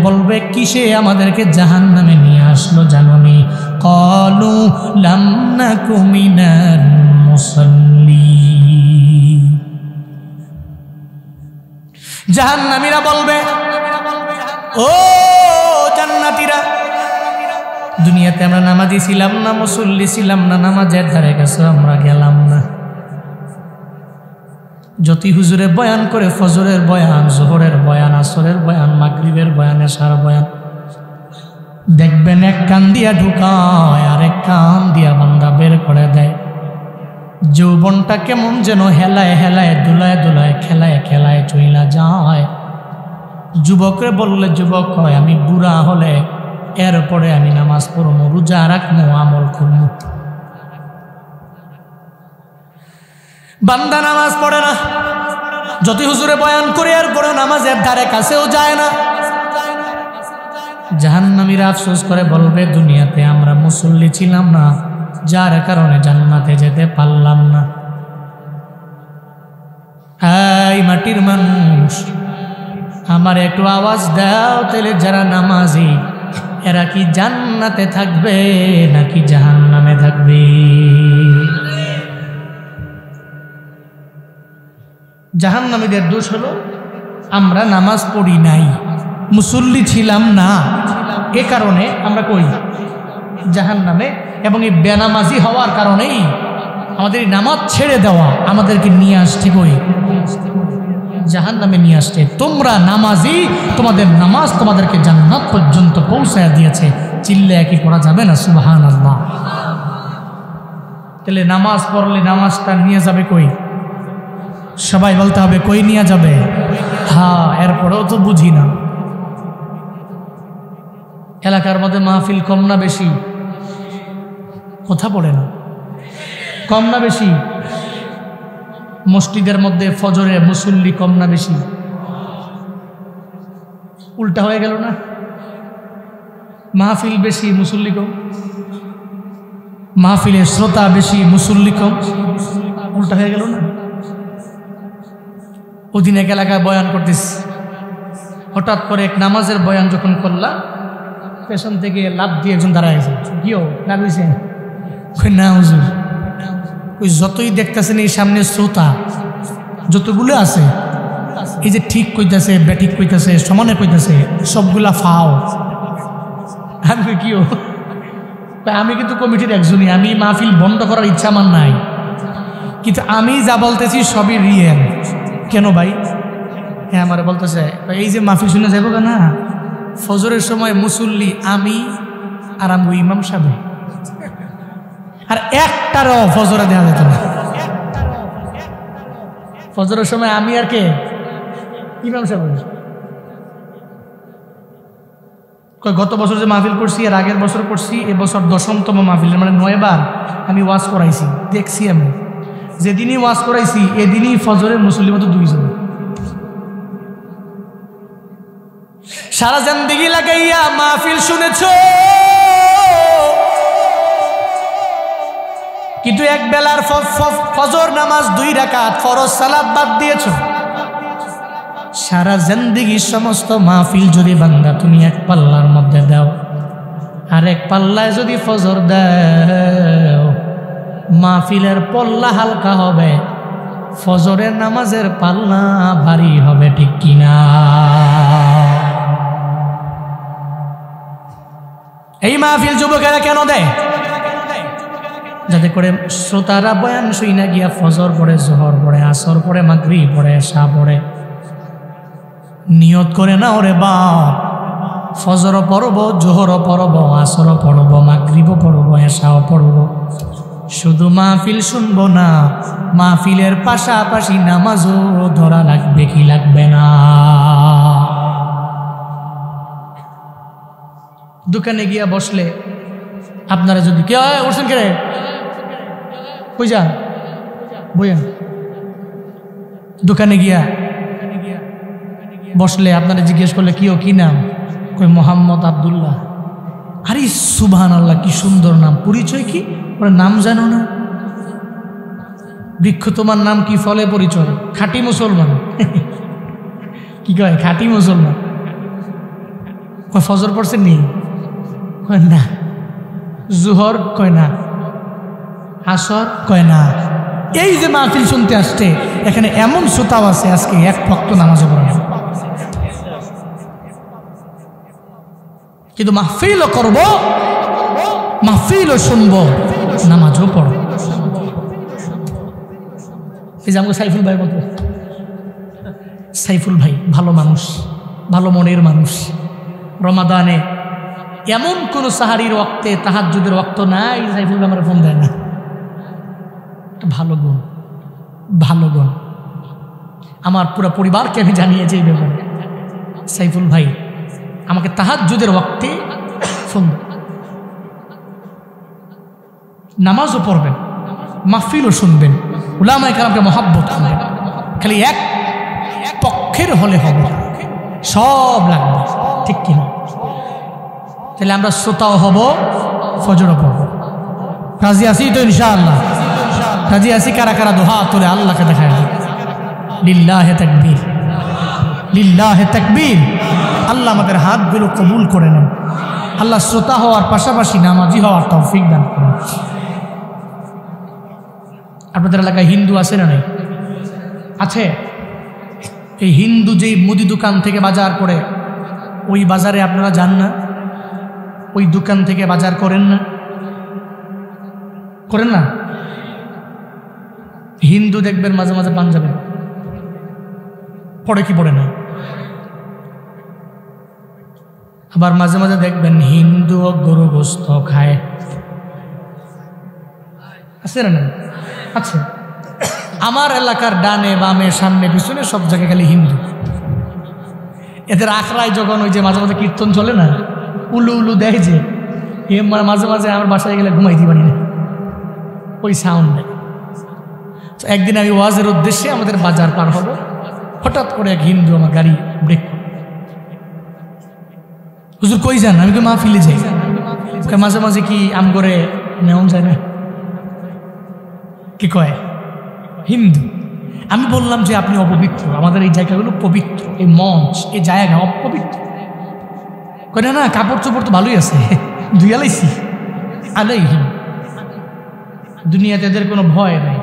বলবে, কিসে আমাদেরকে জাহান্নামে নিয়ে আসলো জানোনি? ক্বালু লাম নাকু মিনাল মুসাল্লিন। জাহান্নামীরা বলবে, ও জান্নাতীরা, দুনিয়াতে আমরা নামাজি ছিলাম না, মুসল্লি ছিলাম না, নামাজের ধারে কাছে আমরা গেলাম না। যতি হুজুরে বয়ান করে, ফজরের বয়ান, জোহরের বয়ান, আসরের বয়ান, মাগরিবের বয়ান, এশার বয়ান, দেখবেন এক কান দিয়া ঢুকায় আর এক কান দিয়া বান্দা বের করে দেয়। যৌবনটা কেমন যেন হেলায় হেলায়, দুলায় দুলায়, খেলায় খেলায় চইলা যায়। যুবকরে বললে যুবক হয়, আমি বুড়া হলে এরপরে আমি নামাজ পড়বো, রোজা রাখবো, আমল করবো। বান্দা নামাজ পড়ে না, যতই হুজুরে বয়ান করে এরপরেও নামাজের ধারে কাছেও যায় না। জাহান্নামীরা আফসোস করে বলবে, দুনিয়াতে আমরা মুসল্লি ছিলাম না, যার কারণে জান্নাতে যেতে পারলাম না। এই মাটির মানুষ, আমার একটু আওয়াজ দাও, তাহলে যারা নামাজি এরা কি জান্নাতে থাকবে নাকি জাহান্নামে থাকবে? জাহান্নামীদের দোষ হলো আমরা নামাজ পড়ি নাই, মুসল্লি ছিলাম না, এ কারণে আমরা কই জাহান্নামে। এবং এই বেনামাজি হওয়ার কারণেই আমাদের নামাজ ছেড়ে দেওয়া আমাদেরকে নিয়ে আসছে কই জাহান্নামে নিয়ে আসছে। তোমরা নামাজি, তোমাদের নামাজ তোমাদেরকে জান্নাত পর্যন্ত পৌঁছায়া দিয়েছে। চিল্লে একই পড়া যাবে না সুবহানাল্লাহ? তাহলে নামাজ পড়লে নামাজটা নিয়ে যাবে কই? সবাই বলতে হবে কই নিয়ে যাবে? হ্যাঁ, এরপরেও তো বুঝি না। এলাকার মধ্যে মাহফিল কম না বেশি? কথা বলে না, কম না বেশি? মসজিদের মধ্যে ফজরে মুসল্লি কম না বেশি? উল্টা হয়ে গেল না? মাহফিল বেশি, মুসল্লি কম। মাহফিলের শ্রোতা বেশি, মুসল্লি কম। উল্টা হয়ে গেল না? ওদিন এক এলাকায় বয়ান করতেছি, হঠাৎ করে এক নামাজের বয়ান যখন করলাম, পেছন থেকে লাভ দিয়ে একজন দাঁড়ায় গেছে। কিও না কইছে? না হুজুর, ওই যতই দেখতেছেন এই সামনে শ্রোতা যতগুলো আছে, এই যে ঠিক কইতেছে, বেঠিক কইতেছে, সমানে কইতেছে, সবগুলা ফাও। আমি কিও? আমি কিন্তু কমিটির একজনই, আমি মাহফিল বন্ধ করার ইচ্ছা আমার নাই, কিন্তু আমি যা বলতেছি সবই রিয়েল। কেন ভাই? হ্যাঁ, আমার বলতেছে এই যে মাহফিল শুনে যাবো না, ফজরের সময় মুসল্লি আমি আর আমি ইমাম সাহেব, আর একটারও ফজরে দেওয়া যেত না। ফজরের সময় আমি আর কে? ইমাম সাহেব। গত বছর যে মাহফিল করছি, আর আগের বছর করছি, এবছর 10তম মাহফিল, মানে 9 বার আমি ওয়াজ করাইছি। দেখছি আমি যেদিনই ওয়াজ করাইছি এদিনই ফজরের মুসল্লি মতো 2 জন। সারা জিন্দেগি লাগাইয়া মাহফিল শুনেছ, কিন্তু এক বেলার ফজর নামাজ 2 রাকাত ফরজ সালাত বাদ দিয়েছ। সারা জিন্দেগি সমস্ত মাহফিল যদি বান্দা তুমি এক পাল্লার মধ্যে দাও, আর এক পাল্লায় যদি ফজর দাও, মাহফিলের পল্লা হালকা হবে, ফজরের নামাজের পাল্লা ভারী হবে, ঠিক কিনা? এই মাহফিল যুবকেরা কেন দেয়? যাতে করে শ্রোতারা বয়ান শুই না গিয়া ফজর পড়ে, জোহর পড়ে, আসর পড়ে, মাগরিব পড়ে, এশা পড়ে, নিয়ত করে না ওরে বাপ ফজরও পড়ব, জোহরও পড়ব, আসরও পড়ব, মাগরিবও পড়ব, এশাও পড়ব। শুধু মাহফিল শুনবো না, মাহফিলের পাশাপাশি নামাজও ধরা লাগবে কি লাগবে না? দোকানে গিয়া বসলে আপনারা যদি কে উঠছেন কে কই যান বইয়া দোকানে গিয়া বসলে আপনারা জিজ্ঞেস করলে কি নাম, কই মোহাম্মদ আব্দুল্লাহ। আরে সুবহানাল্লাহ, কি সুন্দর নাম, পরিচয় কি? ওরা নাম জানো না? বৃক্ষ তোমার নাম কি, ফলে পরিচয়। খাঁটি মুসলমান কি কয়, খাঁটি মুসলমান। কয় ফজর পড়ছেন নি? কয় না। জোহর? কয় না। আসর? কয় না। এই যে মাহফিল শুনতে আসছে, এখানে এমন শ্রোতাও আছে আজকে এক ওয়াক্ত নামাজও পড়ে না, কিন্তু মাহফিলও করব, মাহফিলও শুনবো, নামাজও পড়ব। এই যে আমাকে সাইফুল ভাই মতো, সাইফুল ভাই ভালো মানুষ, ভালো মনের মানুষ। রমাদানে এমন কোন সাহারির ওয়াক্তে, তাহাজ্জুদের ওয়াক্ত নাই সাইফুল ভাই আমার ফোন দেয় না। ভালো গুণ, ভালো গুণ। আমার পুরো পরিবারকে আমি জানিয়েছি এই ব্যাপারে। সাইফুল ভাই আমাকে তাহাজ্জুদের ওয়াক্তে ফোন দেয়, নামাজও পড়বেন, মাহফিলও শুনবেন, উলামায়ে কেরামকে মহব্বত করবেন। খালি এক পক্ষের হলে হবে, সব লাগবে, ঠিক কিনা? তাহলে আমরা শ্রোতাও হব, ফজরও পড়ব। রাজি আছি তো ইনশাআল্লাহ? রাজি আছি? কারা কারা দুহা তুলে আল্লাহকে দেখায় লিল্লাহে তাকবীর, লিল্লাহে তাকবীর। আল্লাহ আমাদের হাতগুলো কবুল করে নেন। আল্লাহ শ্রোতা হওয়ার পাশাপাশি নামাজি হওয়ার তৌফিক দান করেন। আপনাদের এলাকায় হিন্দু আছে না নাই? আছে। এই হিন্দু যেই মুদি দোকান থেকে বাজার করে, ওই বাজারে আপনারা যান না? ওই দোকান থেকে বাজার করেন না? করেন না? হিন্দু দেখবেন মাঝে মাঝে পাঞ্জাবে পড়ে কি পড়ে না? আবার মাঝে মাঝে দেখবেন হিন্দু গরু গোস্ত খায়, আছে না? আছে। আমার এলাকার ডানে বামে সামনে পিছনে সব জায়গায় খালি হিন্দু। এদের আখড়ায় যখন ওই যে মাঝে মাঝে কীর্তন চলে না, উলু উলু দেয় যে, মাঝে মাঝে আমার বাসায় গেলে ঘুমাইতে পারি না, ওই সাউন্ড দেয়। একদিন আমি ওয়াজের উদ্দেশ্যে আমাদের বাজার পার হব, হঠাৎ করে এক হিন্দু আমার গাড়ি ব্রেক, হুজুর কই যান? আমি কি মাহফিলে যাই। মাঝে মাঝে কি আম করে নেওয়া যায় না? কি কয়? হিন্দু। আমি বললাম যে আপনি অপবিত্র, আমাদের এই জায়গাগুলো পবিত্র, এই মঞ্চ এই জায়গা অপবিত্র। কয় না, কাপড় চোপড় তো ভালোই আছে, ধুইয়ালাইছি আলাইহিম। দুনিয়াতে এদের কোনো ভয় নাই,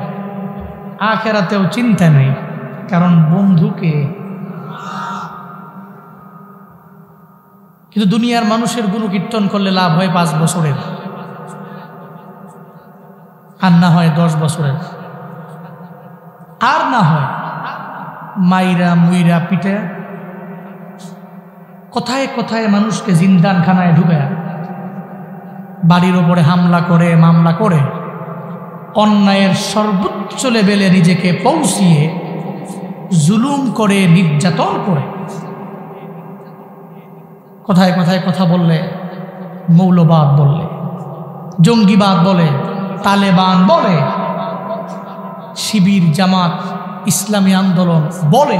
আখেরাতেও চিন্তা নেই, কারণ বন্ধুকে। কিন্তু দুনিয়ার মানুষের গুণ কীর্তন করলে লাভ হয় 5 বছরের, আর না হয় 10 বছরের, আর না হয় মাইরা মুইরা পিঠে কোথায় কোথায় মানুষকে জিন্দান খানায় ঢুকায়, বাড়ির ওপরে হামলা করে, মামলা করে, অন্যায়ের সর্বোচ্চ লেভেলে নিজেকে পৌঁছিয়ে জুলুম করে, নির্যাতন করে। কোথায় কোথায় কথা বললে মৌলবাদ বললে, জঙ্গিবাদ বলে, তালেবান বলে, শিবির জামাত ইসলামী আন্দোলন বলে,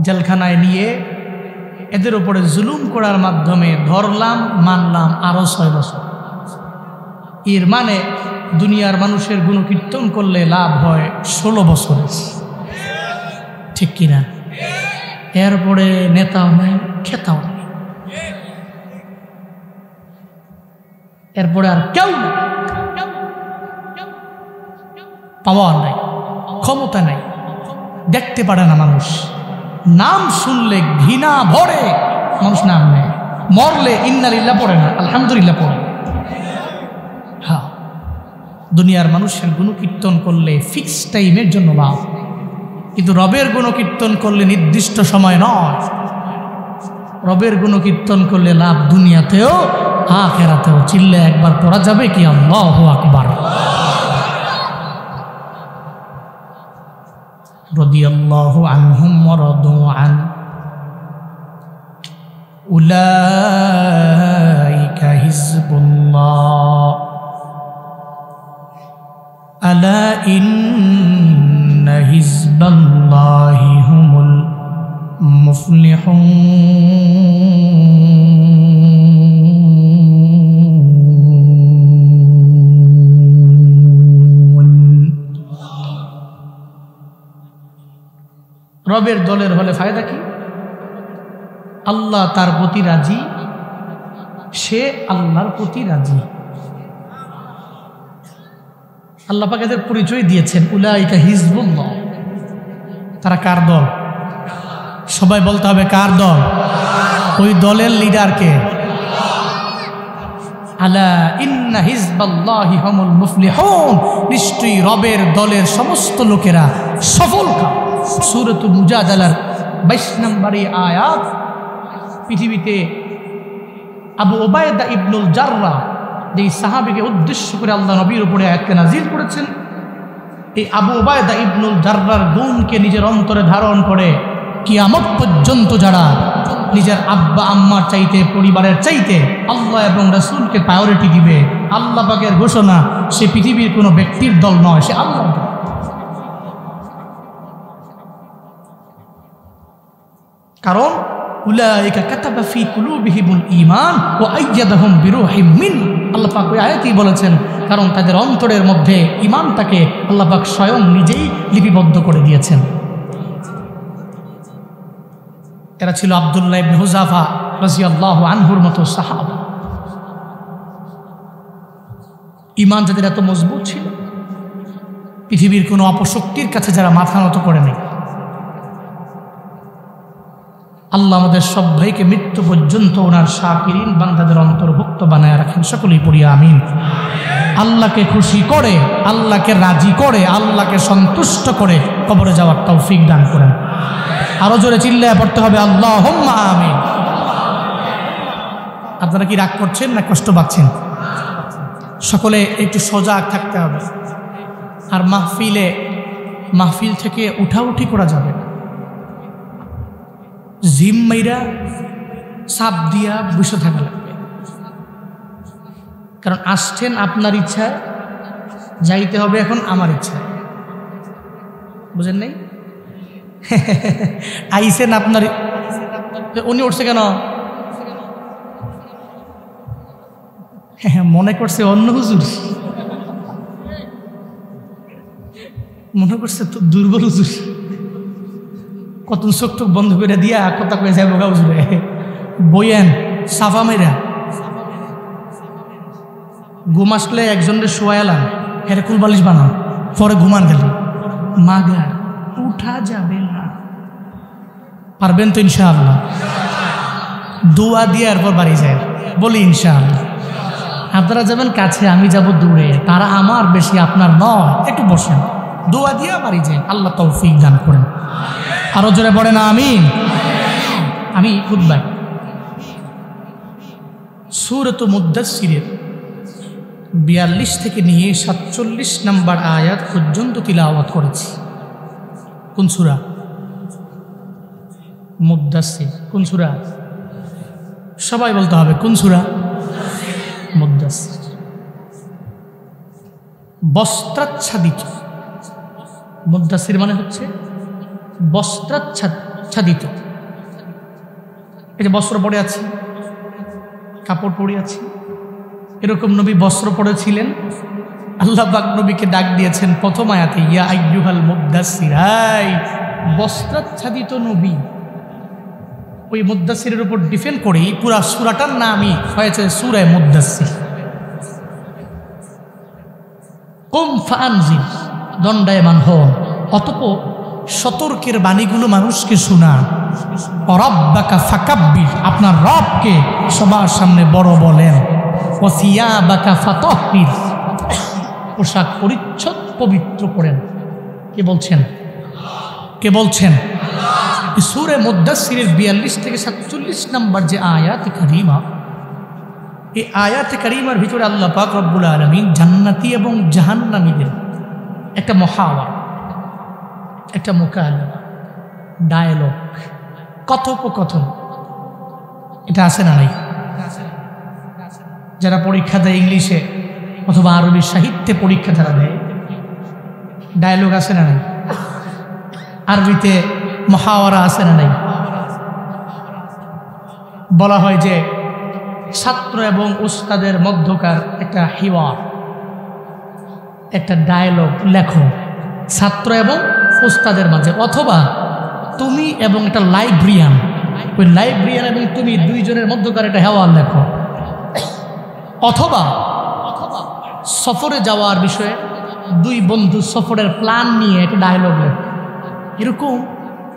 জেলখানায় নিয়ে এদের উপরে জুলুম করার মাধ্যমে ধরলাম, মানলাম আরো 6 বছর। এর মানে দুনিয়ার মানুষের গুণকীর্তন করলে লাভ হয় 16 বছর, ঠিক কিনা? এরপরে নেতাও নাই, খেতাও নাই, এরপরে আর কেউ পাওয়ার নাই, ক্ষমতা নাই, দেখতে পারে না মানুষ। নাম শুনলে ঘৃণা ভরে মানুষ নাম নেয়, মরলে ইন্নালিল্লাহ পড়ে না, আলহামদুলিল্লাহ পড়ে। হ্যাঁ, দুনিয়ার মানুষের গুণকীর্তন করলে ফিক্স টাইমের জন্য লাভ, কিন্তু রবের গুণকীর্তন করলে নির্দিষ্ট সময় নয়। রবের গুণকীর্তন করলে লাভ দুনিয়াতেও আখিরাতেও। চিল্লে একবার পড়া যাবে কি আল্লাহু আকবার। রাদিয়াল্লাহু আনহুম ওয়া রাদু আন উলাইকা ইন্না হিজবাল্লাহি হুমুল মুফলিহুন। রবের দলের হলে ফায়দা কি? আল্লাহ তার প্রতি রাজি, সে আল্লাহর প্রতি রাজি। আল্লাহ পাক এদের পরিচয় দিয়েছেন, উলাইকা হিজবুল্লাহ। তারা কার দল? সবাই বলতে হবে কার দল? ওই দলের লিডারকে। আলা ইন্না হিজবাল্লাহি হুমুল মুফলিহুন, নিশ্চয়ই রবের দলের সমস্ত লোকেরা সফল কাম। সূরাতুল মুজাদালার 22 নম্বরে আয়াত। পৃথিবীতে আবু উবায়দা ইবনুল জাররাহ, যেই সাহাবীকে উদ্দেশ্য করে আল্লাহ নবীর উপরে আয়াতকে নাজিল করেছেন, এই আবু উবায়দা ইবনুল জাররাহর গুণকে নিজের অন্তরে ধারণ করে কিয়ামত পর্যন্ত যারা নিজের আব্বা আম্মার চাইতে, পরিবারের চাইতে আল্লাহ এবং রাসূলকে প্রায়োরিটি দিবে, আল্লাহ পাকের ঘোষণা, সে পৃথিবীর কোনো ব্যক্তির দল নয়, সে আল্লাহর দল। কারণ উলাইকা কাতাবা ফি কুলুবিহিমুল ঈমান ওয়া আইয়াদাহুম বিরূহিম মিন। আল্লাহ পাক ওই আয়াতেই বলেছেন, কারণ তাদের অন্তরের মধ্যে ঈমানটাকে আল্লাহ পাক স্বয়ং নিজেই লিপিবদ্ধ করে দিয়েছেন। এরা ছিল আব্দুল্লাহ ইবনে হুযাফা রাদিয়াল্লাহু আনহুর মতো সাহাবা। ঈমান যাদের এত মজবুত ছিল, পৃথিবীর কোনো অপশক্তির কাছে যারা মাথা নত করে নেই। আল্লাহ আমাদের সব ভাইকে মৃত্যু পর্যন্ত ওনার শাকিরিন বান্দাদের অন্তর্ভুক্ত বানায় রাখেন। সকলেই পড়ি আমিন। আল্লাহকে খুশি করে, আল্লাহকে রাজি করে, আল্লাহকে সন্তুষ্ট করে কবরে যাওয়ার তৌফিক দান করেন। আরো জোরে চিল্লায় পড়তে হবে আল্লাহুম্মা আমিন। আপনারা কি রাগ করছেন না কষ্ট পাচ্ছেন? সকলে একটু সজাগ থাকতে হবে। আর মাহফিল থেকে উঠাউঠি করা যাবে না। জিম মাইরা সাপ দিয়া বসে থাকা লাগবে। কারণ আসছেন আপনার ইচ্ছায়, যাইতে হবে এখন আমার ইচ্ছায়। বুঝেন নাই? আইসেন আপনার, উনি উঠছে কেন? মনে করছে অন্য হুজুর, মনে করছে তো দুর্বল হুজুর। কত চোখ টোক বন্ধ করে দিয়া কথা কয়ে যাবো গা হুজুরে। বইয়েন সাফা মেরা ঘুম আসলে একজনের শোয়ালাম, হেরে কুল বালিশ বানান, পরে ঘুমান গেল। মাগার উঠা যাবে না। পারবেন তো ইনশাআল্লাহ? দোয়া দিয়ে এরপর বাড়ি যায়, বলি ইনশাআল্লাহ। আপনারা যাবেন কাছে, আমি যাব দূরে, তারা আমার বেশি আপনার নয়। একটু বসেন, দোয়া দিয়া বাড়ি যায়। আল্লাহ তৌফিক দান করেন। আরো জোরে পড়ে না আমিন। আমি খুতবায় সূরাত মুদ্দাসসিরের 42 থেকে নিয়ে 47 নম্বর আয়াত পর্যন্ত তিলাওয়াত করেছি। কোন সূরা? মুদ্দাসসির। কোন সূরা? সবাই বলতে হবে কোন সূরা? মুদ্দাসসির। বস্ত্রাচ্ছাদিত। মুদ্দাসসির মানে হচ্ছে বস্ত্রাচ্ছাদিত। এই যে বস্ত্র পরে আছে, কাপড় পরে আছে, এরকম নবী বস্ত্র পরেছিলেন। আল্লাহ পাক নবীকে ডাক দিয়েছেন প্রথম আয়াতে, ইয়া আইয়ুহাল মুদ্দাসসির, হাই বস্ত্রাচ্ছাদিত নবী। ওই মুদ্দাসসিরের উপর ডিপেন্ড করেই পুরা সূরাটার নামই হয়েছে সূরা মুদ্দাসসির। কুম ফাআনজির, দণ্ডায়মান হন, অতঃপর সতর্কের বাণীগুলো মানুষকে শোনা। রাব্বাকা ফাকাব্বির, আপনার রবকে সবার সামনে বড় বলেন। ওয়া সিয়াবাকা ফাতাহহির, পোশাক পরিচ্ছদ পবিত্র করেন। কে বলছেন? কে বলছেন? সূরা মুদ্দাসসিরের 42 থেকে 47 নম্বর যে আয়াতে কারিমা, এই আয়াতে কারিমার ভিতরে আল্লাহ পাক রব্বুল আলামিন জান্নাতি এবং জাহান্নামীদের একটা মুহাওয়ারা, একটা মুকালামা, ডায়ালগ, কথোপকথন, এটা আছে না নাই? যারা পরীক্ষা দেয় ইংলিশে অথবা আরবি সাহিত্যে পরীক্ষা যারা দেয়, ডায়লগ আছে না নাই? আরবিতে মুহাওয়ারা আছে না নাই? বলা হয় যে ছাত্র এবং উস্তাদের মধ্যকার একটা হিওয়ার, একটা ডায়লগ লেখো ছাত্র এবং উস্তাদের মাঝে, অথবা তুমি এবং একটা লাইব্রেরিয়ান, ওই লাইব্রেরিয়ান এবং তুমি দুইজনের মধ্যকার একটা হেওয়ার লেখো, অথবা সফরে যাওয়ার বিষয়ে দুই বন্ধু সফরের প্ল্যান নিয়ে একটা ডায়লগ লেখো। এরকম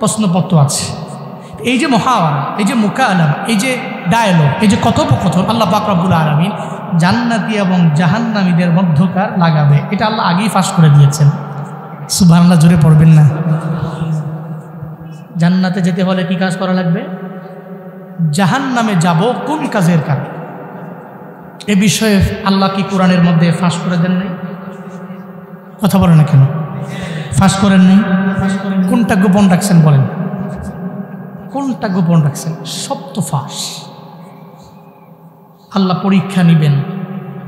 প্রশ্নপত্র আছে। এই যে মুহাওয়ারা, এই যে মুকালামা, এই যে ডায়লগ, এই যে কথোপকথন আল্লাহ পাক রব্বুল আলামিন জান্নাতি এবং জাহান্নামীদের মধ্যকার লাগাবে, এটা আল্লাহ আগেই ফাঁস করে দিয়েছেন। সুবহানাল্লাহ, জোরে পড়বেন না? জান্নাতে যেতে হলে কি কাজ করা লাগবে? জাহান্নামে যাব কোন কাজের কারণে, এ বিষয়ে আল্লাহ কি কোরআনের মধ্যে ফাঁস করে দেন নাই? কথা বলে না কেন? ফাঁস করেন নাই? কোনটা গোপন রাখছেন বলেন? কোনটা গোপন রাখছেন? সব তো ফাঁস। আল্লাহ পরীক্ষা নিবেন,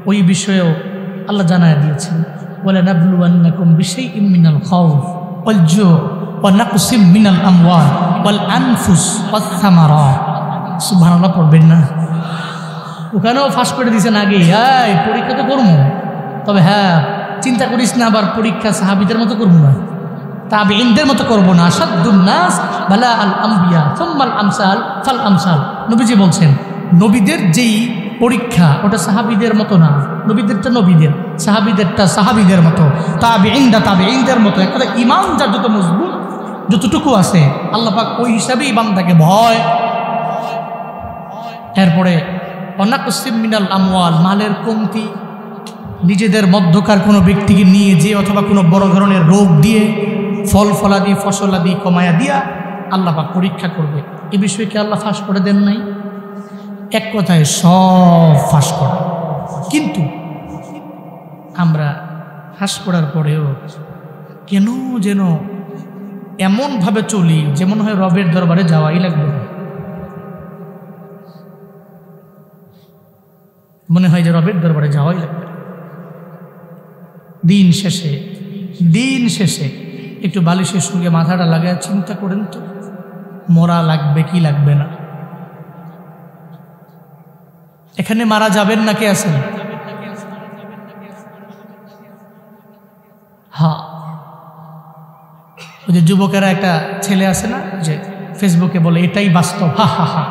ওই বিষয়েও আল্লাহ জানায় দিয়েছেন, বলে নাবলুয়ান্নাকুম বিশাইইম মিনাল খাউফ ওয়াল জু' ওয়া নাকসিম মিনাল আমওয়াল ওয়াল আনফুস ওয়াস সামারাত। সুবহানাল্লাহ পড়বেন না? ওখানেও ফাঁস করে দিয়েছেন আগে, হ্যাঁ পরীক্ষা তো করবো, তবে হ্যাঁ চিন্তা করিস না আবার পরীক্ষা সাহাবীদের মতো করবো না, তাবিঈনদের মতো করবো না। আশাদ্দুন নাস বালা আল আম্বিয়া সুম্মাল আমসাল ফাল আমসাল। নবীজি বলছেন নবীদের যেই পরীক্ষা ওটা সাহাবীদের মতো না, নবীদেরটা নবীদের, সাহাবীদেরটা সাহাবীদের মতো, তাবিঈনদের মতো। একটা ঈমান যার যত মজবুত, যতটুকু আছে আল্লাহ পাক ওই হিসাবেই বান্দাকে ভয়। এরপরে অনাকসিম মিনাল আমওয়াল, মালের কমতি, নিজেদের মধ্যকার কোনো ব্যক্তিকে নিয়ে যে অথবা কোনো বড় ধরনের রোগ দিয়ে, ফল ফলাদি ফসলাদি কমায়া দিয়া আল্লাহ পাক পরীক্ষা করবে। এ বিষয়কে আল্লাহ ফাঁস করে দেন নাই? এক কথায় সব ফাঁস করা। কিন্তু আমরা ফাঁস করার পরেও কেন যেন এমনভাবে চলি যে মনে হয় রবের দরবারে যাওয়াই লাগবে না। মনে হয় যে রবের দরবারে যাওয়াই লাগবে। দিন শেষে একটু বালিশের সঙ্গে মাথাটা লাগায় চিন্তা করেন তো, মরা লাগবে কি লাগবে না? এখানে মারা যাবেন না কে আছেন? হ্যাঁ, ওই যে যুবকেরা একটা ছেলে আছে না যে ফেসবুকে বলে এটাই বাস্তব, হা হা হা,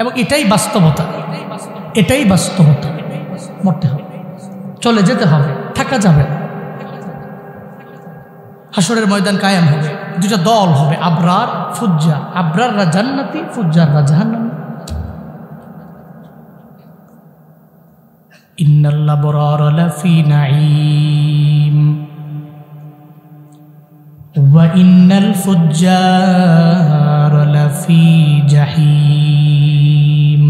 এবং এটাই বাস্তবতা, এটাই বাস্তবতা। মরতে হবে, চলে যেতে হবে, থাকা যাবে না। হাসরের ময়দান কায়েম হবে, দুটা দল হবে, আবরার ফুজ্জার। আবরাররা জান্নাতি, ফুজ্জাররা জাহান্নামী। ইন্নাল আবরার লাফি নাঈম ওয়া ইন্নাল ফুজ্জার লাফি জাহিম।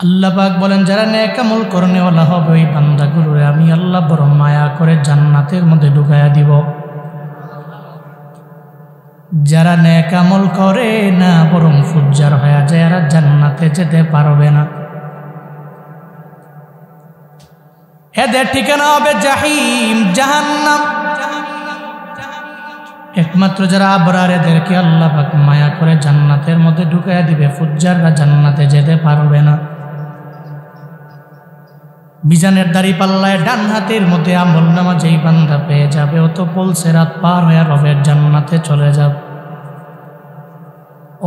আল্লাহ পাক বলেন যারা নেক আমল করনেওয়ালা হবে ওই বান্দাগুলোরে আমি আল্লাহ বড় মায়া করে জান্নাতের মধ্যে ঢুকায়া দিব। যারা নেক আমল করে না বরং ফুজ্জার হয়ে যায়, এরা জান্নাতে যেতে পারবে না। এদের ঠিকানা হবে জাহিম, জাহান্নাম। একমাত্র যারা আবরার এদেরকে আল্লাহ পাক মায়া করে জান্নাতের মধ্যে ঢুকায়া দিবে, ফুজ্জাররা জান্নাতে যেতে পারবে না। মিজানের দাড়ি পাল্লায় ডান হাতের মধ্যে আমল নামা যেই বান্দা পেয়ে যাবে ও তো পুলসিরাত পার হয়ে রবের জান্নাতে চলে যাবে।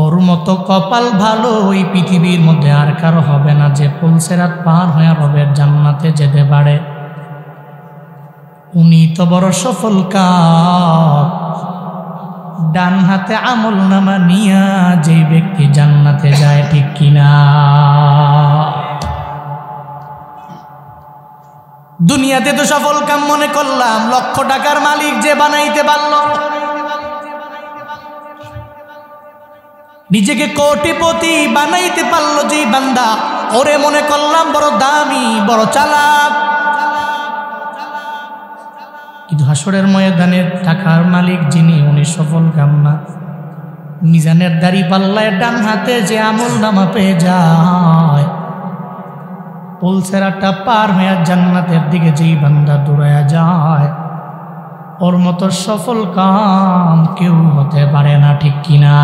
ওর মতো কপাল ভালো ওই পৃথিবীর মধ্যে আর কারো হবে না যে পুলসিরাত পার হয়ে রবের জান্নাতে যেতে পারে। উনি তো বড় সফল কাম, ডান হাতে আমল নামা নিয়া যেই ব্যক্তি জান্নাতে যায়, ঠিক কিনা? দুনিয়াতে তো সফল কাম মনে করলাম লক্ষ টাকার মালিক যে বানাইতে পারল, নিজেকে কোটিপতি বানাইতে পারলো যেই বান্দা, ওরে মনে করলাম বড় দামি, বড় চালাক। কিন্তু হাসরের ময়দানে টাকার মালিক যিনি, উনি সফল কাম না। মিজানের দাড়ি পাল্লায় ডান হাতে যে আমল নামা পেয়ে যায়, পুলসেরাটা পার হয়ে জান্নাতের দিকে যেই বান্দা দৌড়ায়া যায়, ওর মতো সফল কাম কেউ হতে পারে না, ঠিক কিনা?